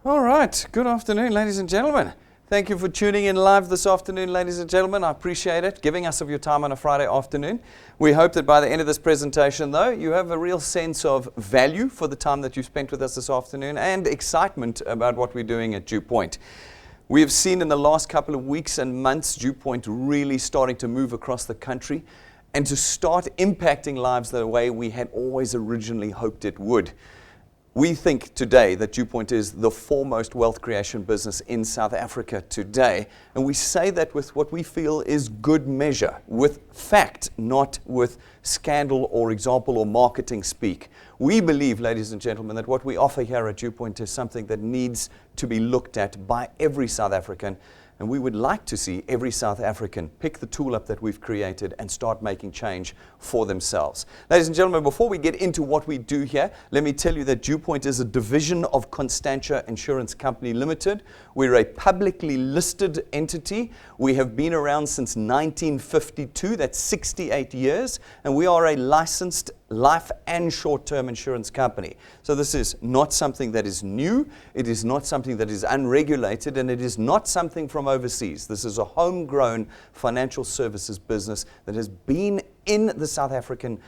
All right. Good afternoon, ladies and gentlemen. Thank you for tuning in live this afternoon, ladies and gentlemen. I appreciate it, giving us of your time on a Friday afternoon. We hope that by the end of this presentation, though, you have a real sense of value for the time that you spent with us this afternoon and excitement about what we're doing at DuePoint. We have seen in the last couple of weeks and months DuePoint really starting to move across the country and to start impacting lives the way we had always originally hoped it would. We think today that DuePoint is the foremost wealth creation business in South Africa today, and we say that with what we feel is good measure, with fact, not with scandal or example or marketing speak. We believe, ladies and gentlemen, that what we offer here at DuePoint is something that needs to be looked at by every South African. And we would like to see every South African pick the tool up that we've created and start making change for themselves. Ladies and gentlemen, before we get into what we do here, let me tell you that DuePoint is a division of Constantia Insurance Company Limited. We're a publicly listed entity. We have been around since 1952, that's 68 years, and we are a licensed life and short-term insurance company. So this is not something that is new, it is not something that is unregulated, and it is not something from overseas. This is a homegrown financial services business that has been in the South African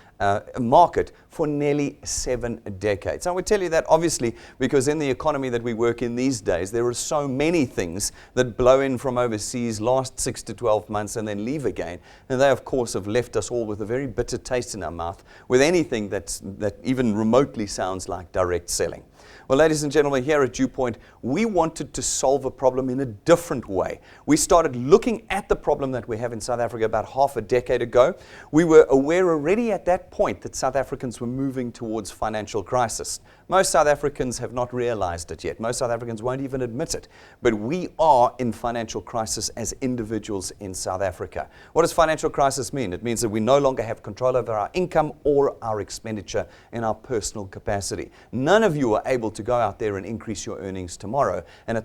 market for nearly 7 decades. I would tell you that obviously because in the economy that we work in these days, there are so many things that blow in from overseas, last 6 to 12 months and then leave again. And they of course have left us all with a very bitter taste in our mouth with anything that even remotely sounds like direct selling. Well, ladies and gentlemen, here at DuePoint, we wanted to solve a problem in a different way. We started looking at the problem that we have in South Africa about half a decade ago. We were aware already at that point that South Africans were moving towards financial crisis. Most South Africans have not realized it yet. Most South Africans won't even admit it. But we are in financial crisis as individuals in South Africa. What does financial crisis mean? It means that we no longer have control over our income or our expenditure in our personal capacity. None of you are able to go out there and increase your earnings tomorrow. And in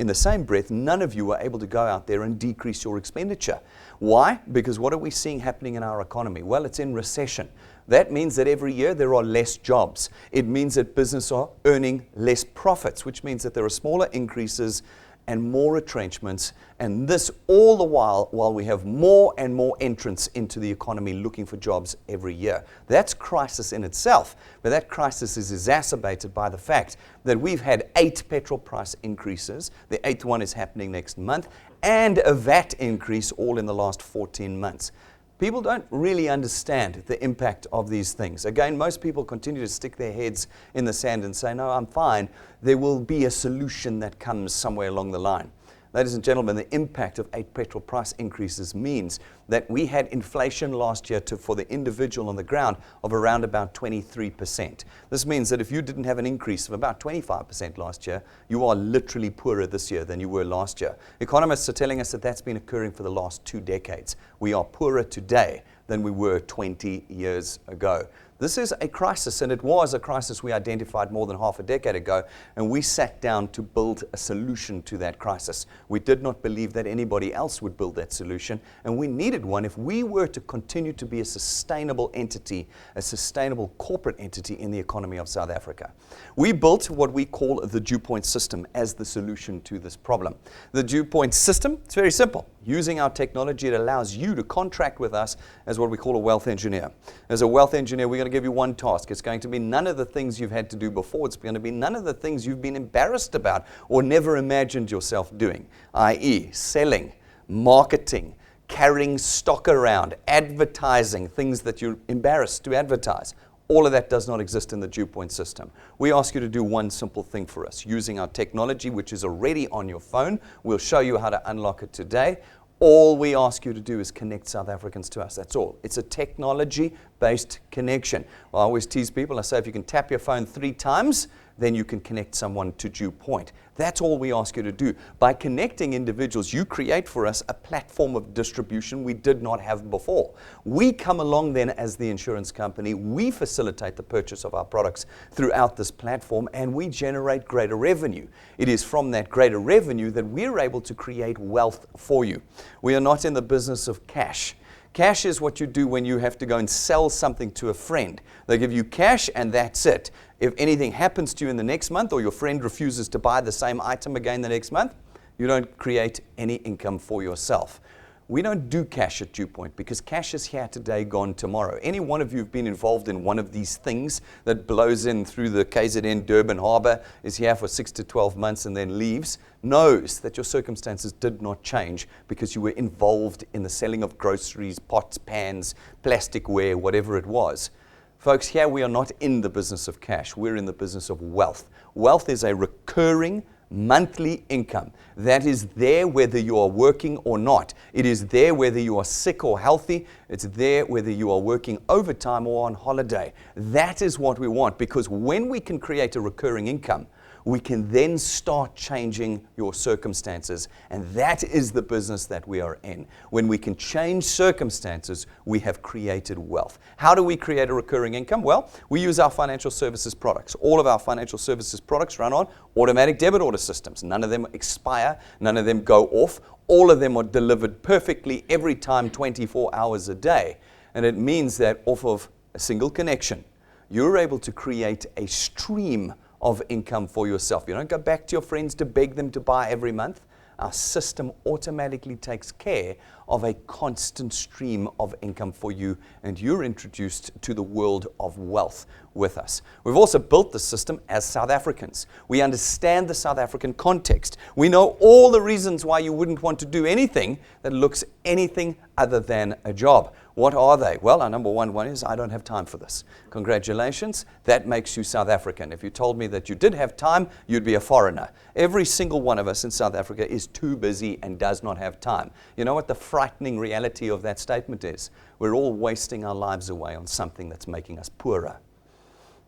the same breath, none of you are able to go out there and decrease your expenditure. Why? Because what are we seeing happening in our economy? Well, it's in recession. That means that every year there are less jobs. It means that businesses are earning less profits, which means that there are smaller increases and more retrenchments, and this all the while we have more and more entrants into the economy looking for jobs every year. That's crisis in itself, but that crisis is exacerbated by the fact that we've had 8 petrol price increases, the 8th one is happening next month, and a VAT increase all in the last 14 months. People don't really understand the impact of these things. Again, most people continue to stick their heads in the sand and say, no, I'm fine. There will be a solution that comes somewhere along the line. Ladies and gentlemen, the impact of 8 petrol price increases means that we had inflation last year for the individual on the ground of around about 23%. This means that if you didn't have an increase of about 25% last year, you are literally poorer this year than you were last year. Economists are telling us that that's been occurring for the last 2 decades. We are poorer today than we were 20 years ago. This is a crisis, and it was a crisis we identified more than half a decade ago, and we sat down to build a solution to that crisis. We did not believe that anybody else would build that solution, and we needed one if we were to continue to be a sustainable entity, a sustainable corporate entity in the economy of South Africa. We built what we call the DuePoint system as the solution to this problem. The DuePoint system, it's very simple. Using our technology, it allows you to contract with us as what we call a wealth engineer. As a wealth engineer, we're going to give you one task. It's going to be none of the things you've had to do before. It's going to be none of the things you've been embarrassed about or never imagined yourself doing, i.e. selling, marketing, carrying stock around, advertising, things that you're embarrassed to advertise. All of that does not exist in the DuePoint system. We ask you to do one simple thing for us. Using our technology, which is already on your phone, we'll show you how to unlock it today. All we ask you to do is connect South Africans to us. That's all. It's a technology-based connection. Well, I always tease people. I say if you can tap your phone 3 times, then you can connect someone to DuePoint. That's all we ask you to do. By connecting individuals, you create for us a platform of distribution we did not have before. We come along then as the insurance company. We facilitate the purchase of our products throughout this platform, and we generate greater revenue. It is from that greater revenue that we're able to create wealth for you. We are not in the business of cash. Cash is what you do when you have to go and sell something to a friend. They give you cash and that's it. If anything happens to you in the next month or your friend refuses to buy the same item again the next month, you don't create any income for yourself. We don't do cash at DuePoint because cash is here today, gone tomorrow. Any one of you who've been involved in one of these things that blows in through the KZN Durban Harbour, is here for 6 to 12 months and then leaves, knows that your circumstances did not change because you were involved in the selling of groceries, pots, pans, plasticware, whatever it was. Folks, here we are not in the business of cash. We're in the business of wealth. Wealth is a recurring monthly income that is there whether you are working or not. It is there whether you are sick or healthy. It's there whether you are working overtime or on holiday. That is what we want, because when we can create a recurring income, we can then start changing your circumstances. And that is the business that we are in. When we can change circumstances, we have created wealth. How do we create a recurring income? Well, we use our financial services products. All of our financial services products run on automatic debit order systems. None of them expire. None of them go off. All of them are delivered perfectly every time, 24 hours a day. And it means that off of a single connection, you're able to create a stream of income for yourself. You don't go back to your friends to beg them to buy every month. Our system automatically takes care of a constant stream of income for you, and you're introduced to the world of wealth with us. We've also built the system as South Africans. We understand the South African context. We know all the reasons why you wouldn't want to do anything that looks anything other than a job. What are they? Well, our number one is, I don't have time for this. Congratulations, that makes you South African. If you told me that you did have time, you'd be a foreigner. Every single one of us in South Africa is too busy and does not have time. You know what the frightening reality of that statement is? We're all wasting our lives away on something that's making us poorer.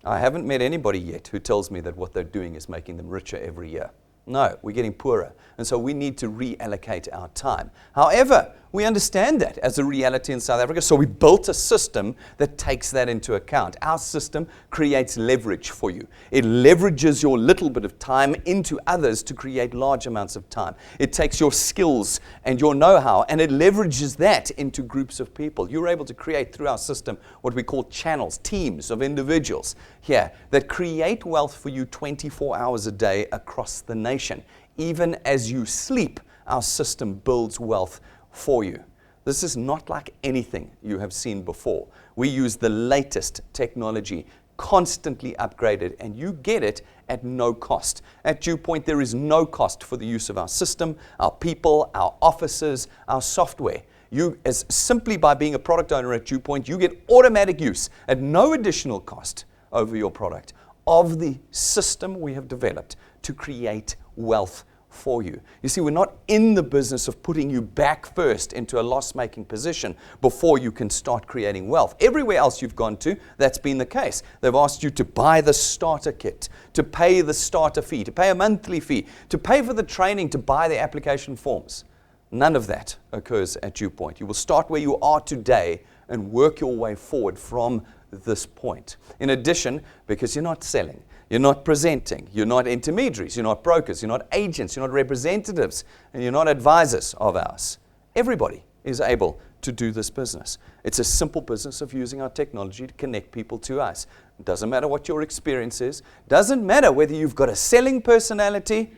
I haven't met anybody yet who tells me that what they're doing is making them richer every year. No, we're getting poorer. And so we need to reallocate our time. However, we understand that as a reality in South Africa, so we built a system that takes that into account. Our system creates leverage for you. It leverages your little bit of time into others to create large amounts of time. It takes your skills and your know-how and it leverages that into groups of people. You're able to create through our system what we call channels, teams of individuals here that create wealth for you 24 hours a day across the nation. Even as you sleep, our system builds wealth for you. This is not like anything you have seen before. We use the latest technology, constantly upgraded, and you get it at no cost. At DuePoint, there is no cost for the use of our system, our people, our offices, our software. You, as simply by being a product owner at DuePoint, you get automatic use at no additional cost over your product of the system we have developed to create wealth for you. You see, we're not in the business of putting you back first into a loss-making position before you can start creating wealth. Everywhere else you've gone to, that's been the case. They've asked you to buy the starter kit, to pay the starter fee, to pay a monthly fee, to pay for the training, to buy the application forms. None of that occurs at DuePoint. You will start where you are today and work your way forward from this point. In addition, because you're not selling, you're not presenting, you're not intermediaries, you're not brokers, you're not agents, you're not representatives, and you're not advisors of ours. Everybody is able to do this business. It's a simple business of using our technology to connect people to us. It doesn't matter what your experience is. Doesn't matter whether you've got a selling personality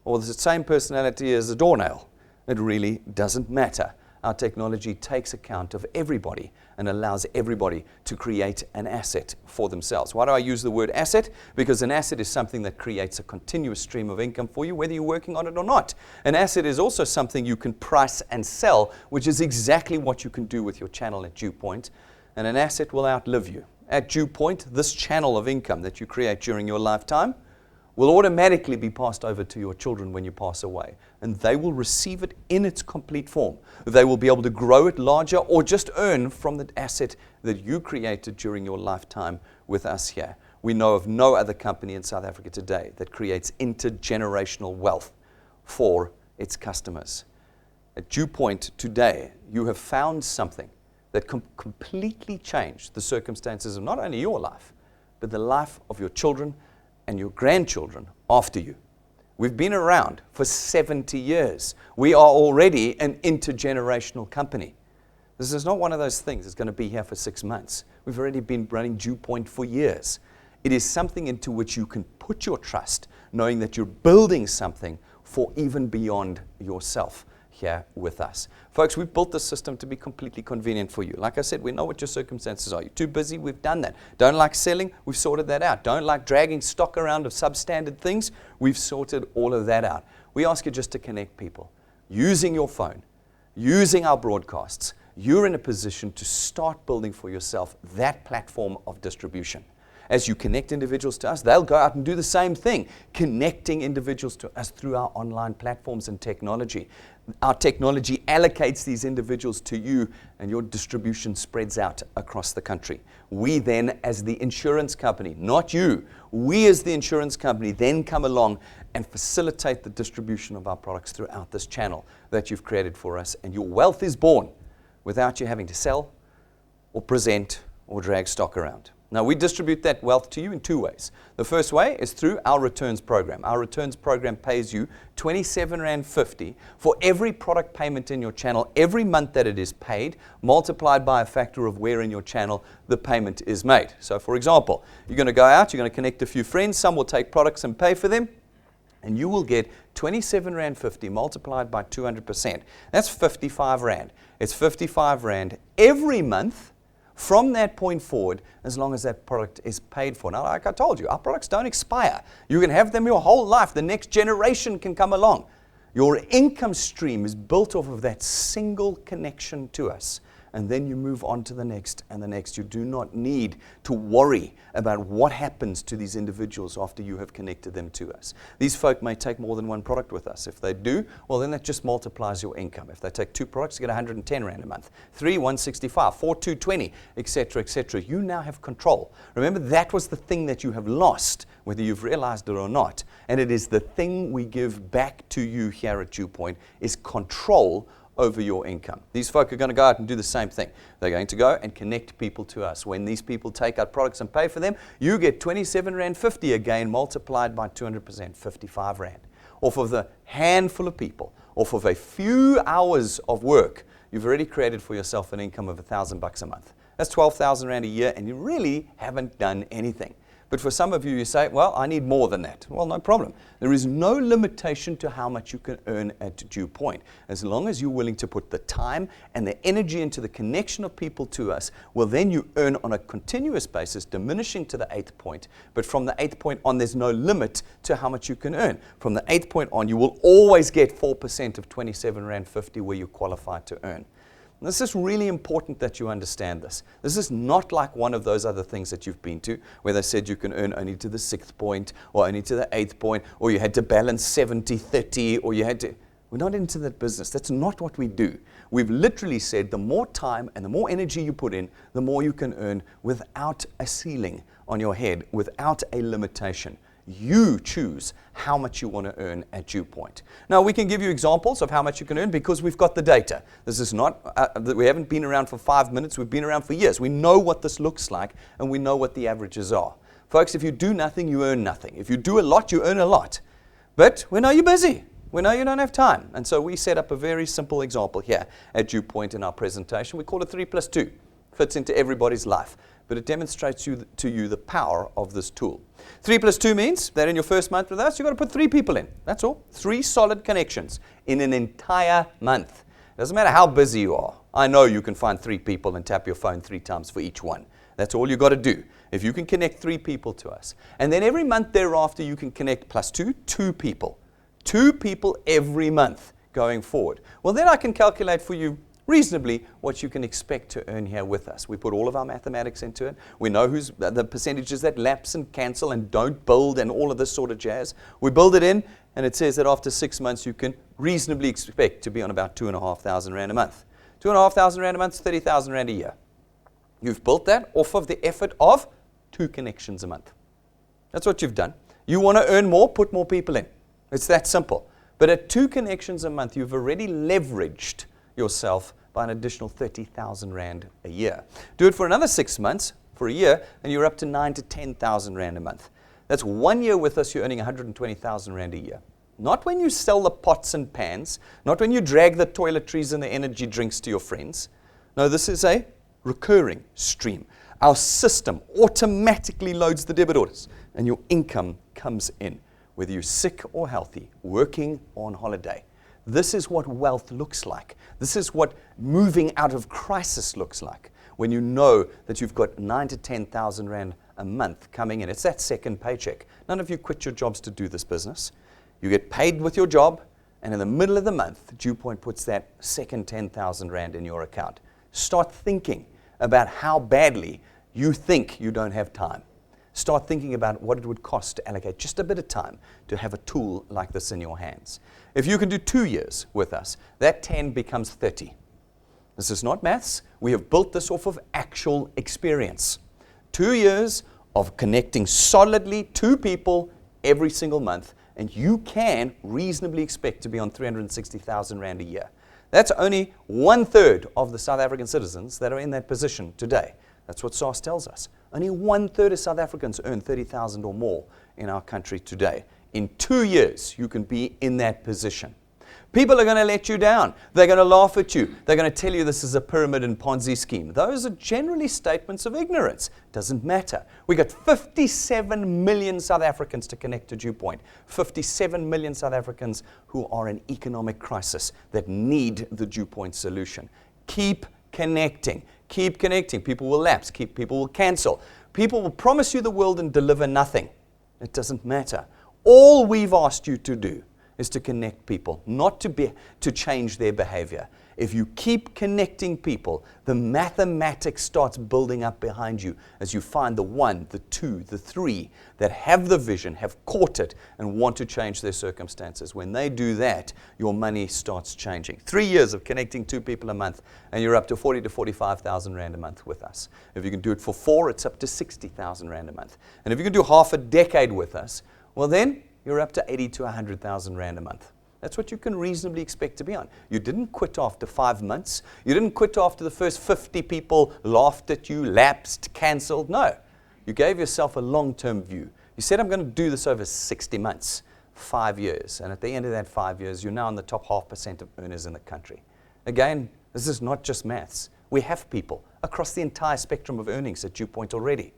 or the same personality as a doornail. It really doesn't matter. Our technology takes account of everybody and allows everybody to create an asset for themselves. Why do I use the word asset? Because an asset is something that creates a continuous stream of income for you, whether you're working on it or not. An asset is also something you can price and sell, which is exactly what you can do with your channel at DuePoint. And an asset will outlive you. At DuePoint, this channel of income that you create during your lifetime will automatically be passed over to your children when you pass away. And they will receive it in its complete form. They will be able to grow it larger or just earn from the asset that you created during your lifetime with us here. We know of no other company in South Africa today that creates intergenerational wealth for its customers. At DuePoint today, you have found something that completely changed the circumstances of not only your life, but the life of your children and your grandchildren after you. We've been around for 70 years. We are already an intergenerational company. This is not one of those things that's going to be here for 6 months. We've already been running DuePoint for years. It is something into which you can put your trust, knowing that you're building something for even beyond yourself here with us. Folks, we've built this system to be completely convenient for you. Like I said, we know what your circumstances are. You're too busy, we've done that. Don't like selling, we've sorted that out. Don't like dragging stock around of substandard things, we've sorted all of that out. We ask you just to connect people. Using your phone, using our broadcasts, you're in a position to start building for yourself that platform of distribution. As you connect individuals to us, they'll go out and do the same thing, connecting individuals to us through our online platforms and technology. Our technology allocates these individuals to you, and your distribution spreads out across the country. We then, as the insurance company, not you, we as the insurance company then come along and facilitate the distribution of our products throughout this channel that you've created for us, and your wealth is born without you having to sell or present or drag stock around. Now, we distribute that wealth to you in 2 ways. The first way is through our returns program. Our returns program pays you R27.50 for every product payment in your channel every month that it is paid, multiplied by a factor of where in your channel the payment is made. So, for example, you're going to go out, you're going to connect a few friends, some will take products and pay for them, and you will get R27.50 multiplied by 200%. That's 55 Rand. It's 55 Rand every month from that point forward, as long as that product is paid for. Now, like I told you, our products don't expire. You can have them your whole life. The next generation can come along. Your income stream is built off of that single connection to us. And then you move on to the next and the next. You do not need to worry about what happens to these individuals after you have connected them to us. These folk may take more than one product with us. If they do, well, then that just multiplies your income. If they take 2 products, you get 110 Rand a month. 3, 165, 4, 220, etc., etc. You now have control. Remember, that was the thing that you have lost, whether you've realized it or not. And it is the thing we give back to you here at DuePoint, is control over your income. These folk are going to go out and do the same thing. They're going to go and connect people to us. When these people take out products and pay for them, you get R27.50 again, multiplied by 200%, 55 Rand. Off of the handful of people, off of a few hours of work, you've already created for yourself an income of $1,000 a month. That's 12,000 Rand a year, and you really haven't done anything. But for some of you, you say, well, I need more than that. Well, no problem. There is no limitation to how much you can earn at DuePoint. As long as you're willing to put the time and the energy into the connection of people to us, well, then you earn on a continuous basis, diminishing to the 8th point. But from the 8th point on, there's no limit to how much you can earn. From the 8th point on, you will always get 4% of R27.50 where you qualify to earn. This is really important that you understand this. This is not like one of those other things that you've been to, where they said you can earn only to the 6th point, or only to the 8th point, or you had to balance 70-30, or you had to... We're not into that business. That's not what we do. We've literally said the more time and the more energy you put in, the more you can earn without a ceiling on your head, without a limitation. You choose how much you want to earn at DuePoint. Now, we can give you examples of how much you can earn because we've got the data. This is not, we haven't been around for 5 minutes, we've been around for years. We know what this looks like, and we know what the averages are. Folks, if you do nothing, you earn nothing. If you do a lot, you earn a lot. But we know you're busy. We know you don't have time. And so we set up a very simple example here at DuePoint in our presentation. We call it 3+2. Fits into everybody's life. But it demonstrates to you the power of this tool. 3+2 means that in your first month with us, you've got to put 3 people in. That's all. 3 solid connections in an entire month. It doesn't matter how busy you are. I know you can find 3 people and tap your phone 3 times for each one. That's all you've got to do. If you can connect 3 people to us. And then every month thereafter, you can connect +2, 2 people. 2 people every month going forward. Well, then I can calculate for you reasonably what you can expect to earn here with us. We put all of our mathematics into it. We know who's the percentages that lapse and cancel and don't build and all of this sort of jazz. We build it in, and it says that after 6 months you can reasonably expect to be on about 2,500 Rand a month. 2,500 Rand a month is 30,000 Rand a year. You've built that off of the effort of 2 connections a month. That's what you've done. You want to earn more, put more people in. It's that simple. But at 2 connections a month, you've already leveraged yourself by an additional 30,000 Rand a year. Do it for another 6 months, for a year, and you're up to 9,000 to 10,000 Rand a month. That's 1 year with us, you're earning 120,000 Rand a year. Not when you sell the pots and pans, not when you drag the toiletries and the energy drinks to your friends, No, this is a recurring stream. Our system automatically loads the debit orders, and your income comes in, whether you're sick or healthy, working or on holiday. This is what wealth looks like. This is what moving out of crisis looks like. When you know that you've got 9,000 to 10,000 rand a month coming in. It's that second paycheck. None of you quit your jobs to do this business. You get paid with your job, and in the middle of the month, DuePoint puts that second 10,000 rand in your account. Start thinking about how badly you think you don't have time. Start thinking about what it would cost to allocate just a bit of time to have a tool like this in your hands. If you can do 2 years with us, that 10 becomes 30. This is not maths. We have built this off of actual experience. 2 years of connecting solidly to people every single month, and you can reasonably expect to be on 360,000 rand a year. That's only 1/3 of the South African citizens that are in that position today. That's what SARS tells us. Only 1/3 of South Africans earn 30,000 or more in our country today. In 2 years, you can be in that position. People are going to let you down. They're going to laugh at you. They're going to tell you this is a pyramid and Ponzi scheme. Those are generally statements of ignorance. Doesn't matter. We got 57 million South Africans to connect to DuePoint. 57 million South Africans who are in economic crisis that need the DuePoint solution. Keep connecting. Keep connecting. People will lapse. People will cancel. People will promise you the world and deliver nothing. It doesn't matter. All we've asked you to do is to connect people, not to change their behavior. If you keep connecting people, the mathematics starts building up behind you as you find the 1, the 2, the 3 that have the vision, have caught it, and want to change their circumstances. When they do that, your money starts changing. 3 years of connecting 2 people a month, and you're up to 40 to 45,000 rand a month with us. If you can do it for 4, it's up to 60,000 rand a month. And if you can do half a decade with us, well then, you're up to 80 to 100,000 rand a month. That's what you can reasonably expect to be on. You didn't quit after 5 months. You didn't quit after the first 50 people laughed at you, lapsed, cancelled. No. You gave yourself a long-term view. You said, I'm going to do this over 60 months, 5 years. And at the end of that 5 years, you're now in the top 0.5% of earners in the country. Again, this is not just maths. We have people across the entire spectrum of earnings at DuePoint already.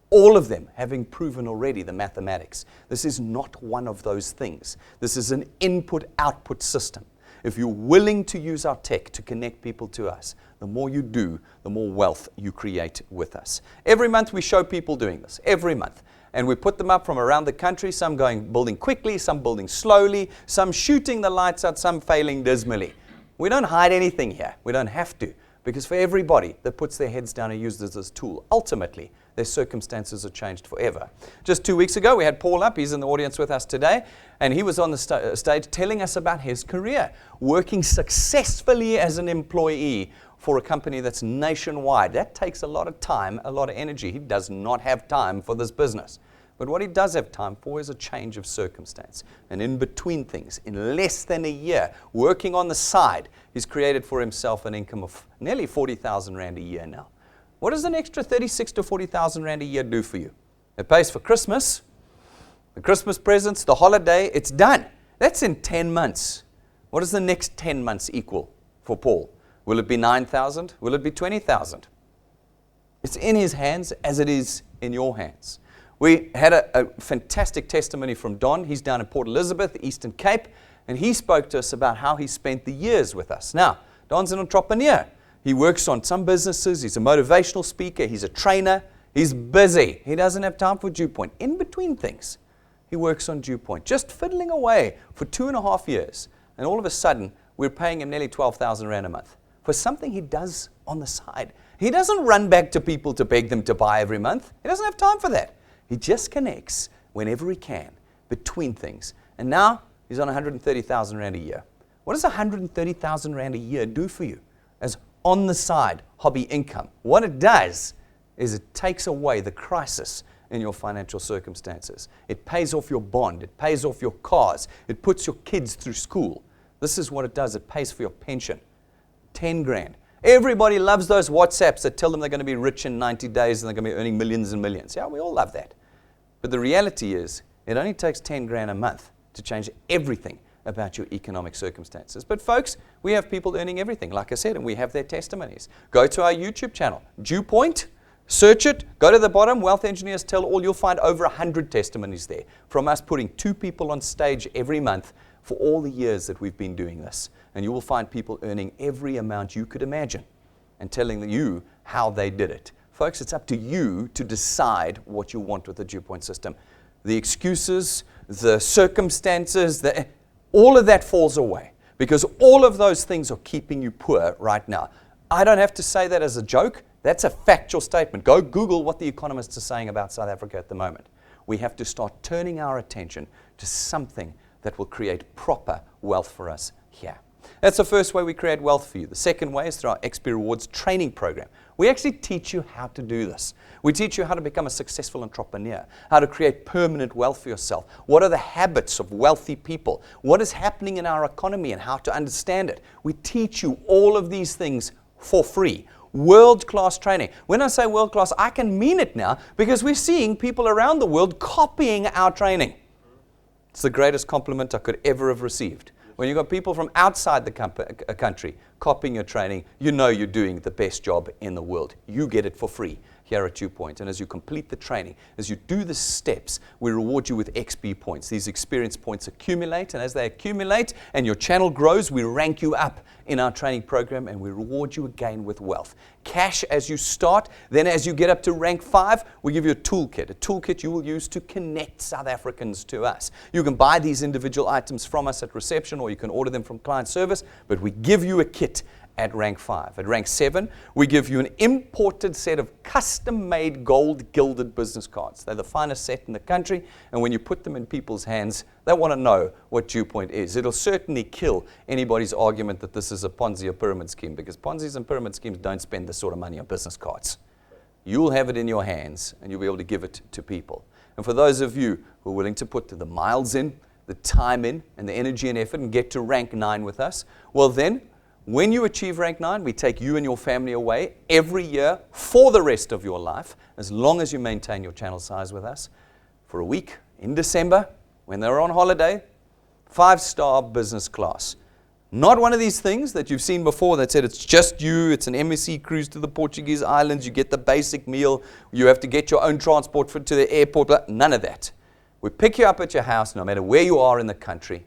All of them having proven already the mathematics. This is not one of those things. This is an input-output system. If you're willing to use our tech to connect people to us, the more you do, the more wealth you create with us. Every month we show people doing this, every month. And we put them up from around the country, some building quickly, some building slowly, some shooting the lights out, some failing dismally. We don't hide anything here. We don't have to. Because for everybody that puts their heads down and uses this tool, ultimately, their circumstances are changed forever. Just 2 weeks ago, we had Paul up. He's in the audience with us today. And he was on the stage telling us about his career, working successfully as an employee for a company that's nationwide. That takes a lot of time, a lot of energy. He does not have time for this business. But what he does have time for is a change of circumstance. And in between things, in less than a year, working on the side, he's created for himself an income of nearly 40,000 rand a year now. What does an extra 36 to 40,000 rand a year do for you? It pays for Christmas, the Christmas presents, the holiday, it's done. That's in 10 months. What does the next 10 months equal for Paul? Will it be 9,000? Will it be 20,000? It's in his hands as it is in your hands. We had a fantastic testimony from Don. He's down in Port Elizabeth, the Eastern Cape, and he spoke to us about how he spent the years with us. Now, Don's an entrepreneur. He works on some businesses. He's a motivational speaker. He's a trainer. He's busy. He doesn't have time for DuePoint. In between things, he works on DuePoint, just fiddling away for 2.5 years. And all of a sudden, we're paying him nearly 12,000 rand a month for something he does on the side. He doesn't run back to people to beg them to buy every month. He doesn't have time for that. He just connects whenever he can between things. And now he's on 130,000 rand a year. What does 130,000 rand a year do for you as on the side hobby income? What it does is it takes away the crisis in your financial circumstances. It pays off your bond. It pays off your cars. It puts your kids through school. This is what it does. It pays for your pension. 10 grand. Everybody loves those WhatsApps that tell them they're going to be rich in 90 days and they're going to be earning millions and millions. Yeah, we all love that. But the reality is, it only takes 10 grand a month to change everything about your economic circumstances. But folks, we have people earning everything, like I said, and we have their testimonies. Go to our YouTube channel, DuePoint, search it, go to the bottom, Wealth Engineers Tell All. You'll find over 100 testimonies there from us putting 2 people on stage every month for all the years that we've been doing this. And you will find people earning every amount you could imagine and telling you how they did it. Folks, it's up to you to decide what you want with the DuePoint system. The excuses, the circumstances, all of that falls away because all of those things are keeping you poor right now. I don't have to say that as a joke. That's a factual statement. Go Google what the economists are saying about South Africa at the moment. We have to start turning our attention to something that will create proper wealth for us here. That's the first way we create wealth for you. The second way is through our XP Rewards training program. We actually teach you how to do this. We teach you how to become a successful entrepreneur, how to create permanent wealth for yourself. What are the habits of wealthy people? What is happening in our economy and how to understand it? We teach you all of these things for free. World-class training. When I say world-class, I can mean it now because we're seeing people around the world copying our training. It's the greatest compliment I could ever have received. When you've got people from outside the country copying your training, you know you're doing the best job in the world. You get it for free here at DuePoint. And as you complete the training, as you do the steps, we reward you with XP points. These experience points accumulate, and as they accumulate and your channel grows, we rank you up in our training program and we reward you again with wealth. Cash as you start, then as you get up to rank 5, we give you a toolkit you will use to connect South Africans to us. You can buy these individual items from us at reception or you can order them from client service, but we give you a kit at rank 5. At rank 7, we give you an imported set of custom-made gold gilded business cards. They're the finest set in the country, and when you put them in people's hands, they want to know what DuePoint is. It'll certainly kill anybody's argument that this is a Ponzi or pyramid scheme, because Ponzi's and pyramid schemes don't spend this sort of money on business cards. You'll have it in your hands, and you'll be able to give it to people. And for those of you who are willing to put the miles in, the time in, and the energy and effort, and get to rank 9 with us, well then, when you achieve rank 9, we take you and your family away every year for the rest of your life, as long as you maintain your channel size with us, for a week in December, when they're on holiday, 5-star business class. Not one of these things that you've seen before that said it's just you, it's an MSC cruise to the Portuguese islands, you get the basic meal, you have to get your own transport to the airport, none of that. We pick you up at your house, no matter where you are in the country.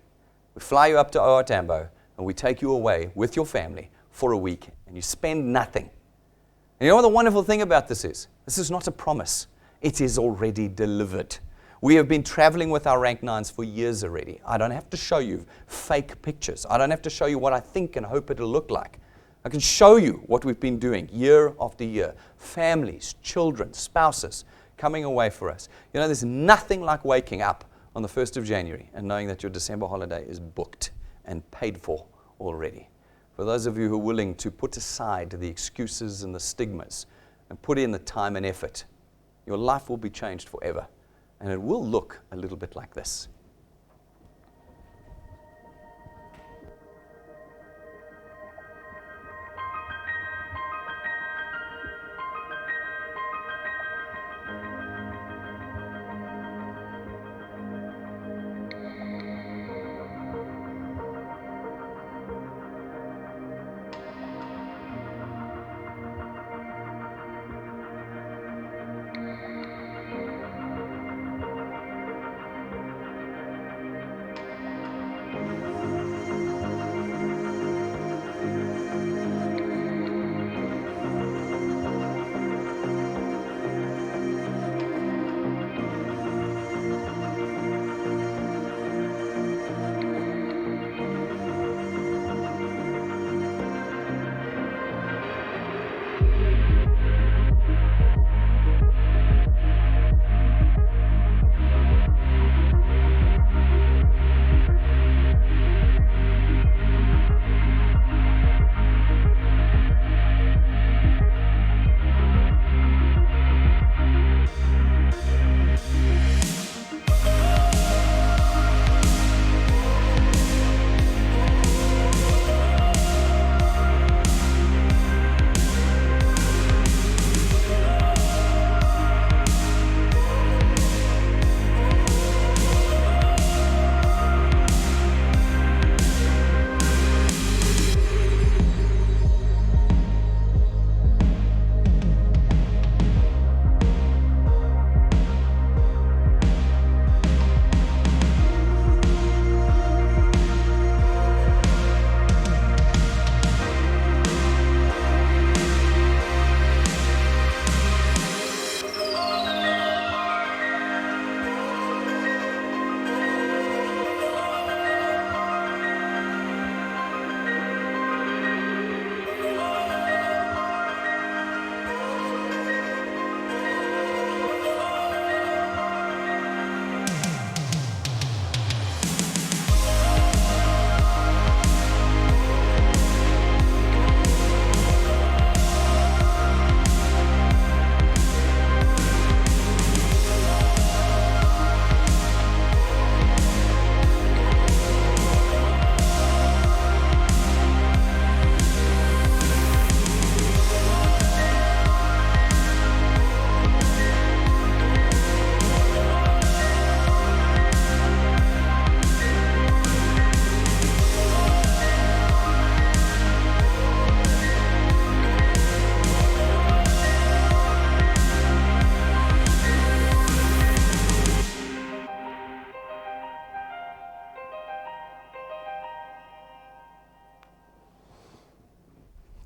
We fly you up to OR Tambo, and we take you away with your family for a week, and you spend nothing. And you know what the wonderful thing about this is? This is not a promise. It is already delivered. We have been traveling with our rank 9s for years already. I don't have to show you fake pictures. I don't have to show you what I think and hope it'll look like. I can show you what we've been doing year after year. Families, children, spouses coming away for us. You know, there's nothing like waking up on the 1st of January and knowing that your December holiday is booked and paid for already. For those of you who are willing to put aside the excuses and the stigmas and put in the time and effort, your life will be changed forever. And it will look a little bit like this.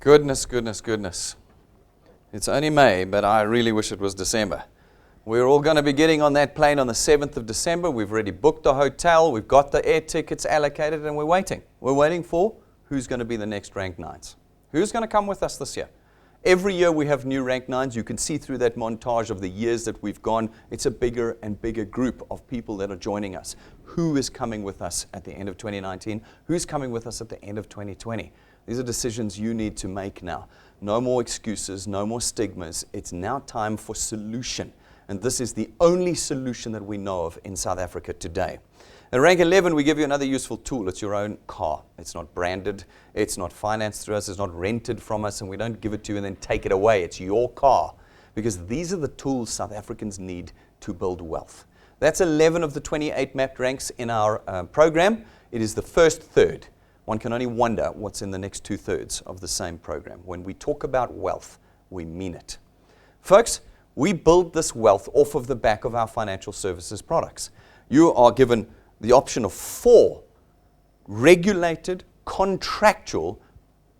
Goodness, goodness, goodness. It's only May, but I really wish it was December. We're all going to be getting on that plane on the 7th of December. We've already booked the hotel. We've got the air tickets allocated, and we're waiting. We're waiting for who's going to be the next Rank 9s. Who's going to come with us this year? Every year we have new Rank 9s. You can see through that montage of the years that we've gone. It's a bigger and bigger group of people that are joining us. Who is coming with us at the end of 2019? Who's coming with us at the end of 2020? These are decisions you need to make now. No more excuses, no more stigmas. It's now time for solution. And this is the only solution that we know of in South Africa today. At Rank 11, we give you another useful tool. It's your own car. It's not branded. It's not financed through us. It's not rented from us. And we don't give it to you and then take it away. It's your car. Because these are the tools South Africans need to build wealth. That's 11 of the 28 mapped ranks in our program. It is the first third. One can only wonder what's in the next 2/3 of the same program. When we talk about wealth, we mean it. Folks, we build this wealth off of the back of our financial services products. You are given the option of 4 regulated, contractual,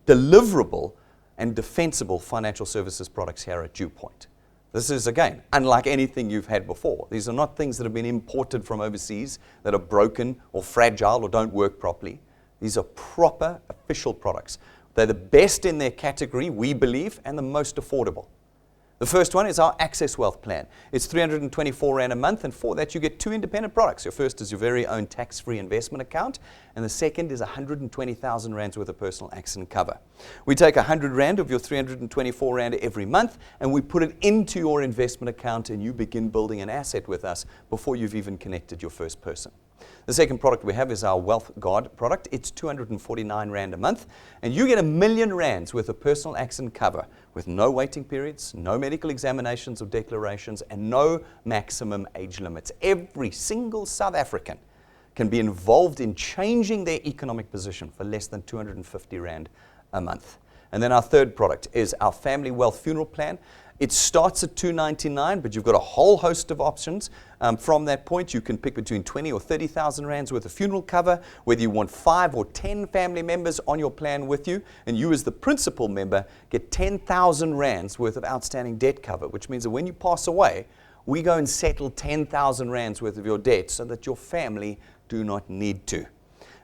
deliverable, and defensible financial services products here at DuePoint. This is, again, unlike anything you've had before. These are not things that have been imported from overseas that are broken or fragile or don't work properly. These are proper, official products. They're the best in their category, we believe, and the most affordable. The first one is our Access Wealth Plan. It's 324 Rand a month, and for that you get 2 independent products. Your first is your very own tax-free investment account, and the second is 120,000 Rands worth of personal accident cover. We take 100 Rand of your 324 Rand every month, and we put it into your investment account, and you begin building an asset with us before you've even connected your first person. The second product we have is our Wealth Guard product. It's 249 Rand a month, and you get 1 million Rands worth of personal accident cover with no waiting periods, no medical examinations or declarations, and no maximum age limits. Every single South African can be involved in changing their economic position for less than 250 Rand a month. And then our third product is our Family Wealth Funeral Plan. It starts at $299, but you've got a whole host of options. From that point, you can pick between 20 or 30,000 Rands worth of funeral cover, whether you want 5 or 10 family members on your plan with you, and you as the principal member get 10,000 Rands worth of outstanding debt cover, which means that when you pass away, we go and settle 10,000 Rands worth of your debt so that your family do not need to.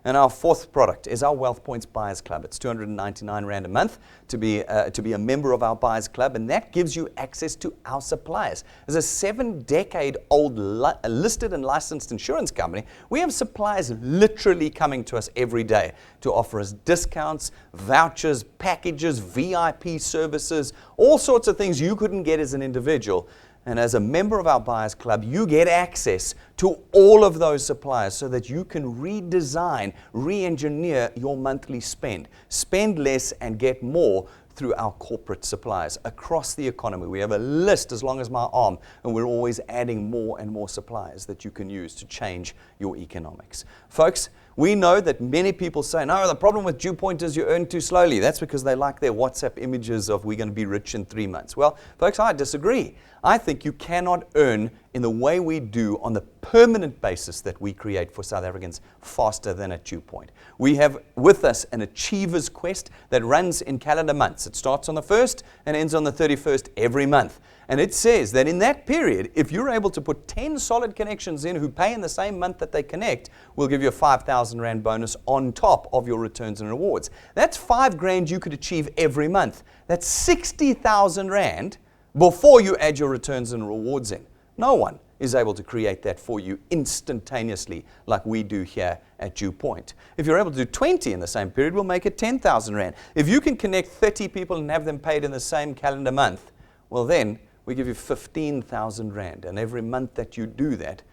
And our fourth product is our Wealth Points Buyers Club. It's 299 Rand a month to be a member of our Buyers Club, and that gives you access to our suppliers. As a 7-decade-old listed and licensed insurance company, we have suppliers literally coming to us every day to offer us discounts, vouchers, packages, VIP services, all sorts of things you couldn't get as an individual. And as a member of our Buyers Club, you get access to all of those suppliers so that you can redesign, re-engineer your monthly spend. Spend less and get more through our corporate suppliers across the economy. We have a list as long as my arm, and we're always adding more and more suppliers that you can use to change your economics. Folks, we know that many people say, no, the problem with DuePoint is you earn too slowly. That's because they like their WhatsApp images of we're going to be rich in 3 months. Well, folks, I disagree. I think you cannot earn in the way we do on the permanent basis that we create for South Africans faster than at DuePoint. We have with us an Achievers Quest that runs in calendar months. It starts on the 1st and ends on the 31st every month. And it says that in that period, if you're able to put 10 solid connections in who pay in the same month that they connect, we'll give you a 5,000 Rand bonus on top of your returns and rewards. That's 5 grand you could achieve every month. That's 60,000 Rand before you add your returns and rewards in. No one is able to create that for you instantaneously like we do here at DuePoint. If you're able to do 20 in the same period, we'll make it 10,000 Rand. If you can connect 30 people and have them paid in the same calendar month, well then, we give you 15,000 Rand. And every month that you do that,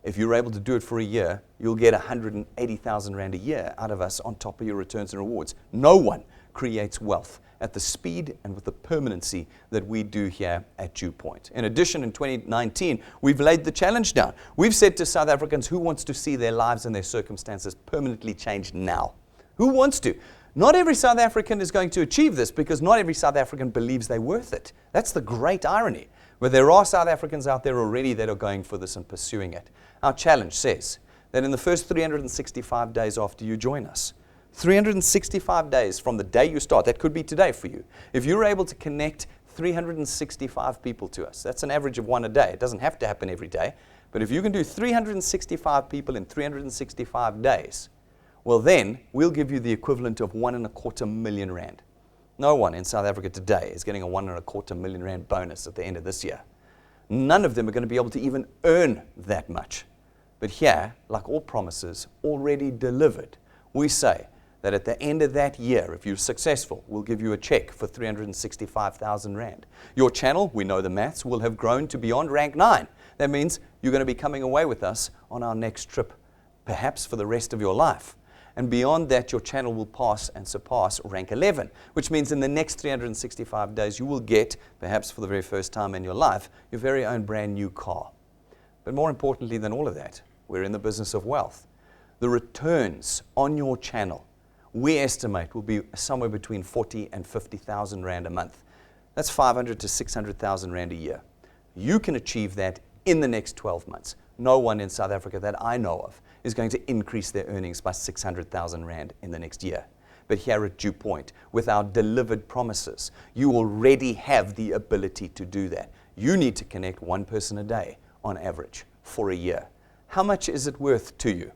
if you're able to do it for a year, you'll get 180,000 Rand a year out of us on top of your returns and rewards. No one creates wealth at the speed and with the permanency that we do here at DuePoint. In addition, in 2019, we've laid the challenge down. We've said to South Africans, who wants to see their lives and their circumstances permanently changed now? Who wants to? Not every South African is going to achieve this because not every South African believes they're worth it. That's the great irony. But there are South Africans out there already that are going for this and pursuing it. Our challenge says that in the first 365 days after you join us, 365 days from the day you start, that could be today for you. If you're able to connect 365 people to us, that's an average of one a day. It doesn't have to happen every day. But if you can do 365 people in 365 days, well then, we'll give you the equivalent of 1.25 million rand. No one in South Africa today is getting a 1.25 million rand bonus at the end of this year. None of them are going to be able to even earn that much. But here, like all promises already delivered, we say that at the end of that year, if you're successful, we'll give you a check for 365,000 rand. Your channel, we know the maths, will have grown to beyond rank 9. That means you're going to be coming away with us on our next trip, perhaps for the rest of your life. And beyond that, your channel will pass and surpass rank 11, which means in the next 365 days, you will get, perhaps for the very first time in your life, your very own brand new car. But more importantly than all of that, we're in the business of wealth. The returns on your channel, we estimate, will be somewhere between 40 and 50,000 rand a month. That's 500 to 600,000 rand a year. You can achieve that in the next 12 months. No one in South Africa that I know of is going to increase their earnings by 600,000 rand in the next year. But here at DuePoint, with our delivered promises, you already have the ability to do that. You need to connect one person a day on average for a year. How much is it worth to you?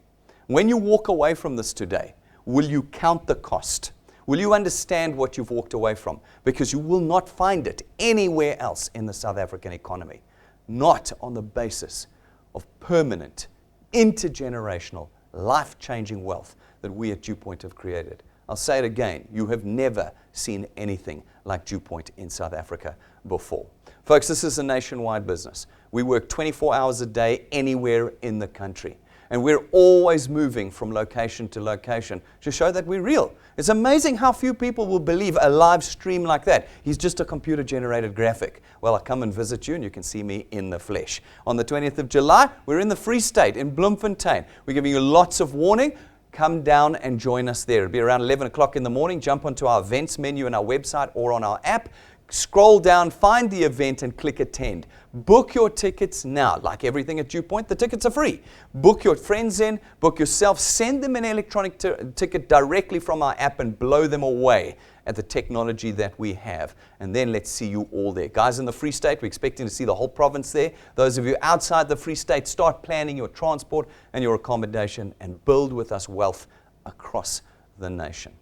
When you walk away from this today, will you count the cost? Will you understand what you've walked away from? Because you will not find it anywhere else in the South African economy. Not on the basis of permanent, intergenerational, life-changing wealth that we at DuePoint have created. I'll say it again, you have never seen anything like DuePoint in South Africa before. Folks, this is a nationwide business. We work 24 hours a day anywhere in the country. And we're always moving from location to location to show that we're real. It's amazing how few people will believe a live stream like that. He's just a computer-generated graphic. Well, I'll come and visit you and you can see me in the flesh. On the 20th of July, we're in the Free State in Bloemfontein. We're giving you lots of warning. Come down and join us there. It'll be around 11 o'clock in the morning. Jump onto our events menu on our website or on our app. Scroll down, find the event and click attend. Book your tickets now. Like everything at DuePoint, the tickets are free. Book your friends in, book yourself, send them an electronic ticket directly from our app and blow them away at the technology that we have. And then let's see you all there. Guys in the Free State, we're expecting to see the whole province there. Those of you outside the Free State, start planning your transport and your accommodation and build with us wealth across the nation.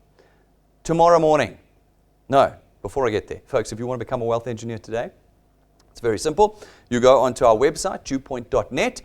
Tomorrow morning, before I get there, folks, if you want to become a wealth engineer today, it's very simple. You go onto our website, DuePoint.net.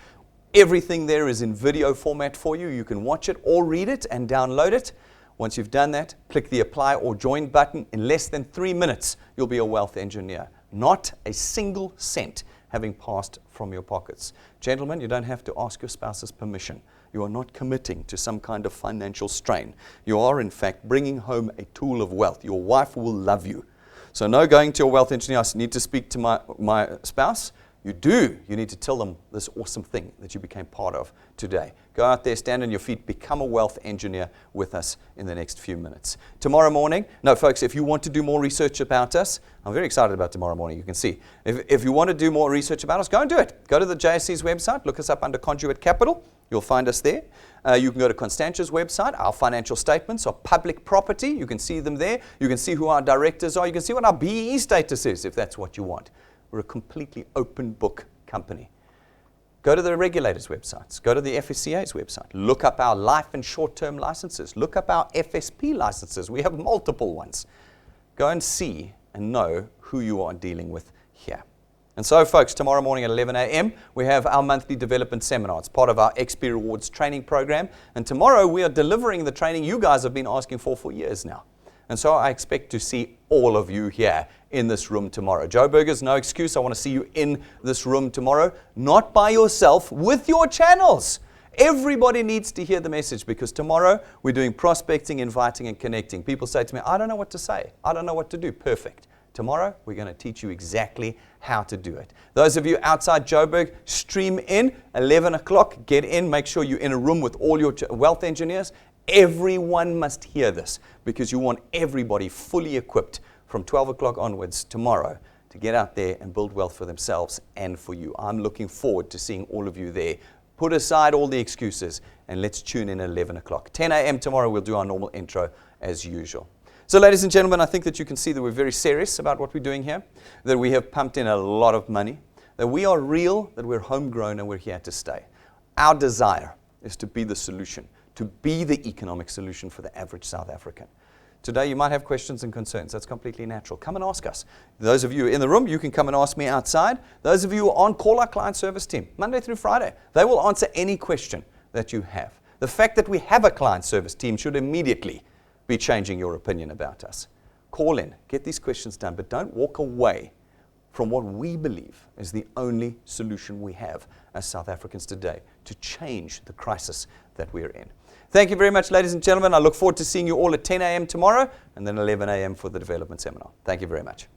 Everything there is in video format for you. You can watch it or read it and download it. Once you've done that, click the apply or join button. In less than 3 minutes, you'll be a wealth engineer. Not a single cent having passed from your pockets. Gentlemen, you don't have to ask your spouse's permission. You are not committing to some kind of financial strain. You are, in fact, bringing home a tool of wealth. Your wife will love you. So no going to your wealth engineer, I need to speak to my spouse. You do. You need to tell them this awesome thing that you became part of today. Go out there, stand on your feet, become a wealth engineer with us in the next few minutes. Tomorrow morning, folks, if you want to do more research about us, I'm very excited about tomorrow morning, you can see. If you want to do more research about us, go and do it. Go to the JSC's website, look us up under Conduit Capital. You'll find us there. You can go to Constantia's website. Our financial statements are public property. You can see them there. You can see who our directors are. You can see what our BEE status is, if that's what you want. We're a completely open book company. Go to the regulators' websites. Go to the FSCA's website. Look up our life and short-term licenses. Look up our FSP licenses. We have multiple ones. Go and see and know who you are dealing with here. And so, folks, tomorrow morning at 11 a.m., we have our monthly development seminar. It's part of our XP Rewards training program. And tomorrow, we are delivering the training you guys have been asking for years now. And so I expect to see all of you here in this room tomorrow. Joe Burgers, no excuse. I want to see you in this room tomorrow. Not by yourself, with your channels. Everybody needs to hear the message because tomorrow we're doing prospecting, inviting, and connecting. People say to me, I don't know what to say. I don't know what to do. Perfect. Tomorrow, we're going to teach you exactly how to do it. Those of you outside Joburg, stream in, 11 o'clock, get in, make sure you're in a room with all your wealth engineers. Everyone must hear this because you want everybody fully equipped from 12 o'clock onwards tomorrow to get out there and build wealth for themselves and for you. I'm looking forward to seeing all of you there Put aside all the excuses and let's tune in at 11 o'clock. 10 a.m. tomorrow, we'll do our normal intro as usual. So ladies and gentlemen, I think that you can see that we're very serious about what we're doing here, that we have pumped in a lot of money, that we are real, that we're homegrown, and we're here to stay. Our desire is to be the solution, to be the economic solution for the average South African. Today, you might have questions and concerns. That's completely natural. Come and ask us. Those of you in the room, you can come and ask me outside. Those of you who are on, call our client service team, Monday through Friday. They will answer any question that you have. The fact that we have a client service team should immediately be changing your opinion about us. Call in, get these questions done, but don't walk away from what we believe is the only solution we have as South Africans today to change the crisis that we're in. Thank you very much, ladies and gentlemen. I look forward to seeing you all at 10 a.m. tomorrow and then 11 a.m. for the development seminar. Thank you very much.